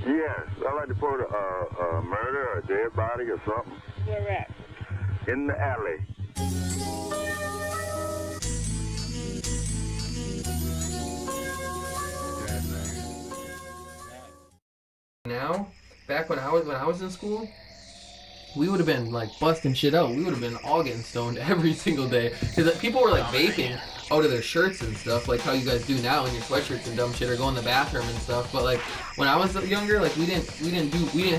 Yes, I like to put a murder or a dead body or something. Where at? In the alley. Now, back when I was in school, we would have been like busting shit out. We would have been all getting stoned every single day because people were like vaping out of their shirts and stuff, like how you guys do now in your sweatshirts and dumb shit, or go in the bathroom and stuff. But like when I was younger, like we didn't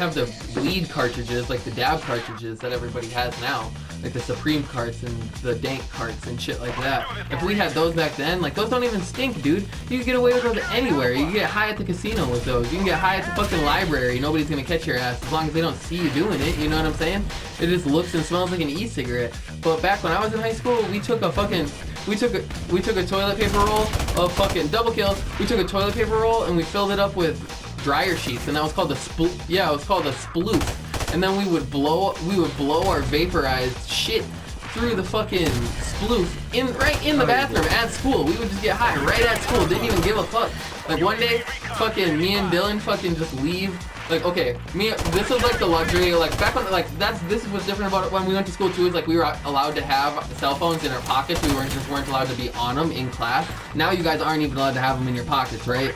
have the weed cartridges, like the dab cartridges that everybody has now, like the Supreme carts and the dank carts and shit like that. If we had those back then, like those don't even stink, dude. You can get away with those anywhere. You can get high at the casino with those. You can get high at the fucking library. Nobody's gonna catch your ass as long as they don't see you doing it. You know what I'm saying? It just looks and smells like an e-cigarette. But back when I was in high school, we took a toilet paper roll of fucking double kills. We took a toilet paper roll and we filled it up with dryer sheets, and that was called it was called a sploof. And then we would blow our vaporized shit through the fucking sploof right in the bathroom at school. We would just get high right at school. Didn't even give a fuck. Like one day, fucking me and Dylan fucking just leave. Like, okay, this was like the luxury, like back when, like this was different about it when we went to school too, is like we were allowed to have cell phones in our pockets. We weren't allowed to be on them in class. Now you guys aren't even allowed to have them in your pockets, right?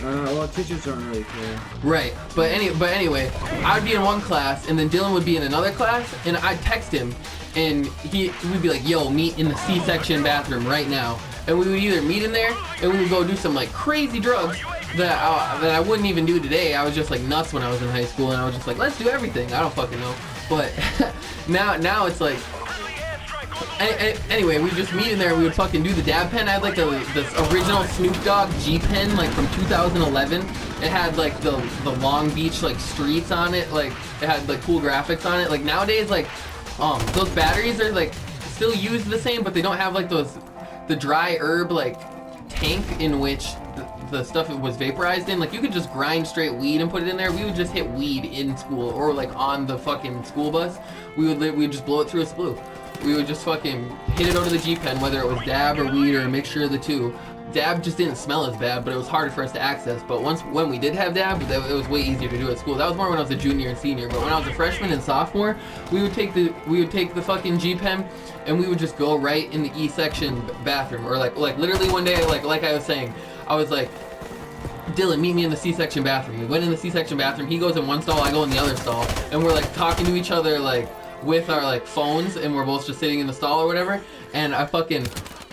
Well, teachers aren't really care. Right, but anyway, I would be in one class and then Dylan would be in another class, and I'd text him and we'd be like, yo, meet in the C-section bathroom right now. And we would either meet in there and we would go do some like crazy drugs that I wouldn't even do today. I was just like nuts when I was in high school, and I was just like, let's do everything. I don't fucking know. But now it's like, anyway, we just meet in there. We would fucking do the dab pen. I had like this original Snoop Dogg G pen, like from 2011. It had like the Long Beach like streets on it. Like it had like cool graphics on it. Like nowadays, like those batteries are like still used the same, but they don't have like the dry herb like tank in which the stuff it was vaporized in. Like you could just grind straight weed and put it in there. We would just hit weed in school, or like on the fucking school bus. We would just blow it through a sploof. We would just fucking hit it over the G pen, whether it was dab or weed or a mixture of the two. Dab just didn't smell as bad, but it was harder for us to access. But when we did have dab, it was way easier to do at school. That was more when I was a junior and senior. But when I was a freshman and sophomore, we would take the fucking G pen and we would just go right in the E section bathroom, or like literally one day, like I was saying, I was like, Dylan, meet me in the C-section bathroom. We went in the C-section bathroom. He goes in one stall, I go in the other stall, and we're like talking to each other like with our like phones, and we're both just sitting in the stall or whatever. And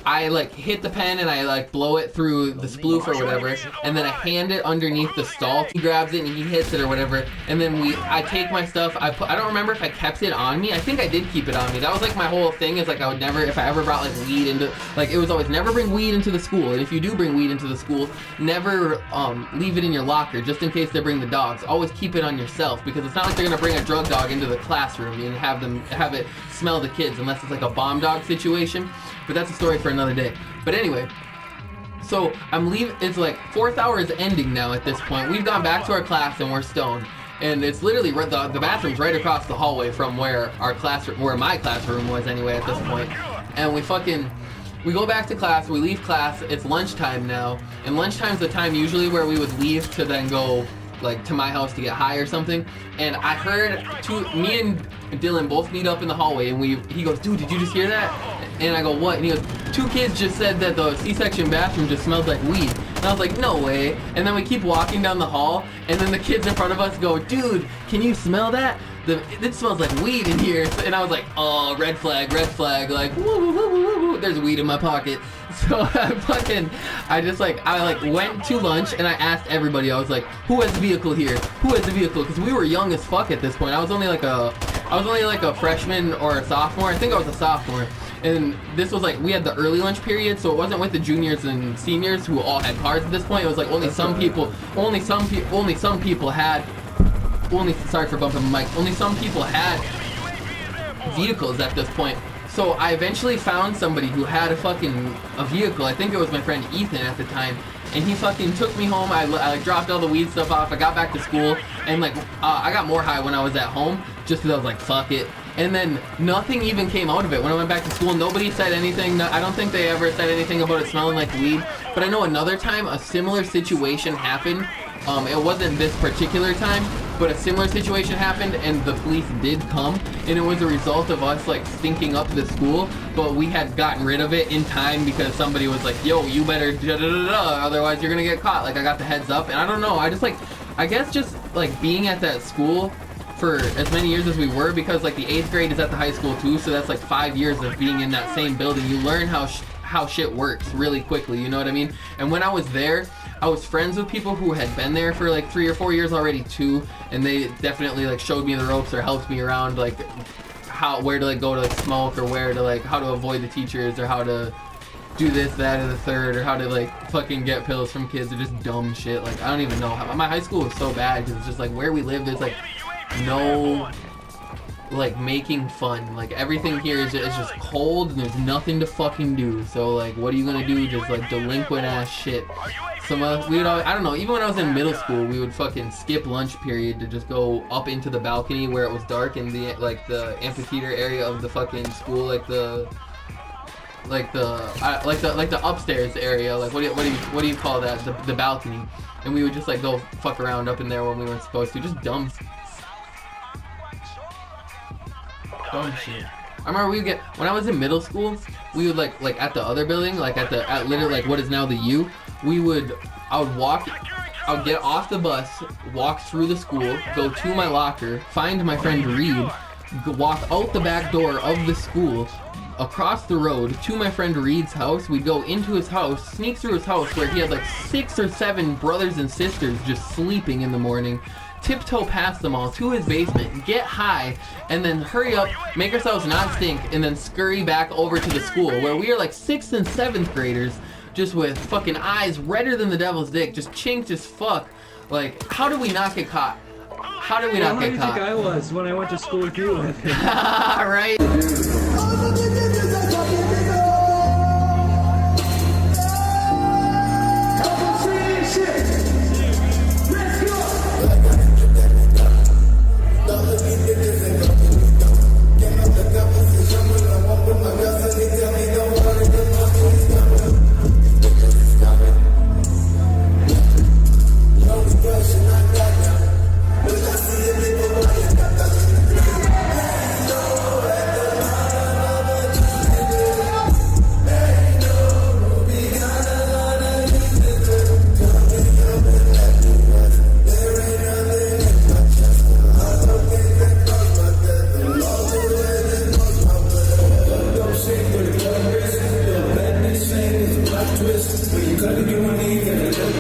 I like hit the pen and I like blow it through the sploof or whatever, and then I hand it underneath the stall. He grabs it and he hits it or whatever, and then I take my stuff. I don't remember if I kept it on me. I think I did keep it on me. That was like my whole thing, is like I would never, if I ever brought like weed into, like it was always never bring weed into the school. And if you do bring weed into the school, never leave it in your locker just in case they bring the dogs. Always keep it on yourself, because it's not like they're gonna bring a drug dog into the classroom and have it smell the kids, unless it's like a bomb dog situation. But that's a story for another day. But anyway, so I'm leaving. It's like 4th hour is ending now at this point. We've gone back to our class and we're stoned. And it's literally the bathroom's right across the hallway from where my classroom was anyway at this point. And we go back to class, we leave class, it's lunchtime now. And lunchtime's the time usually where we would leave to then go like to my house to get high or something. And I heard me and Dylan both meet up in the hallway, and he goes, dude, did you just hear that? And I go, what? And he goes, 2 kids just said that the C-section bathroom just smells like weed. And I was like, no way. And then we keep walking down the hall, and then the kids in front of us go, dude, can you smell that? It smells like weed in here. And I was like, oh, red flag, like, woo, woo, woo, woo, woo, there's weed in my pocket. So I went to lunch and I asked everybody, I was like, who has a vehicle here? Who has a vehicle? Because we were young as fuck at this point. I was only like a freshman or a sophomore. I think I was a sophomore. And this was like, we had the early lunch period, so it wasn't with the juniors and seniors who all had cars at this point. It was like only some people had, sorry for bumping the mic, only some people had vehicles at this point. So I eventually found somebody who had a vehicle. I think it was my friend Ethan at the time. And he fucking took me home. I dropped all the weed stuff off. I got back to school, and I got more high when I was at home, just because I was like, fuck it. And then nothing even came out of it. When I went back to school, nobody said anything. I don't think they ever said anything about it smelling like weed. But I know another time a similar situation happened It wasn't this particular time, but a similar situation happened and the police did come, and it was a result of us like stinking up the school, but we had gotten rid of it in time because somebody was like, yo, you better otherwise you're gonna get caught. Like I got the heads up, and I don't know, I guess just like being at that school for as many years as we were, because like the 8th grade is at the high school too, so that's like 5 years of being in that same building. You learn how shit works really quickly, you know what I mean? And when I was there, I was friends with people who had been there for like 3 or 4 years already too, and they definitely like showed me the ropes or helped me around like where to like go to like smoke, or where to like how to avoid the teachers, or how to do this, that, or the third, or how to like fucking get pills from kids, or just dumb shit. Like I don't even know how. My high school was so bad because it's just like where we lived, there's like no like making fun. Like everything here is just cold and there's nothing to fucking do. So like what are you gonna do? Just like delinquent ass shit. We would always, I don't know, even when I was in middle school, we would fucking skip lunch period to just go up into the balcony where it was dark in the like the amphitheater area of the fucking school, like the upstairs area, like what do you call that, the balcony, and we would just like go fuck around up in there when we weren't supposed to. Just dumb shit. I remember when I was in middle school, we would like at the other building, like at literally like what is now the U, I would get off the bus, walk through the school, go to my locker, find my friend Reed, walk out the back door of the school, across the road to my friend Reed's house. We'd go into his house, sneak through his house where he had like 6 or 7 brothers and sisters just sleeping in the morning, tiptoe past them all to his basement, get high, and then hurry up, make ourselves not stink, and then scurry back over to the school where we are like 6th and 7th graders just with fucking eyes redder than the devil's dick, just chinked as fuck. Like, how did we not get caught? How did we not get caught? How do you think I was when I went to school with you? Right?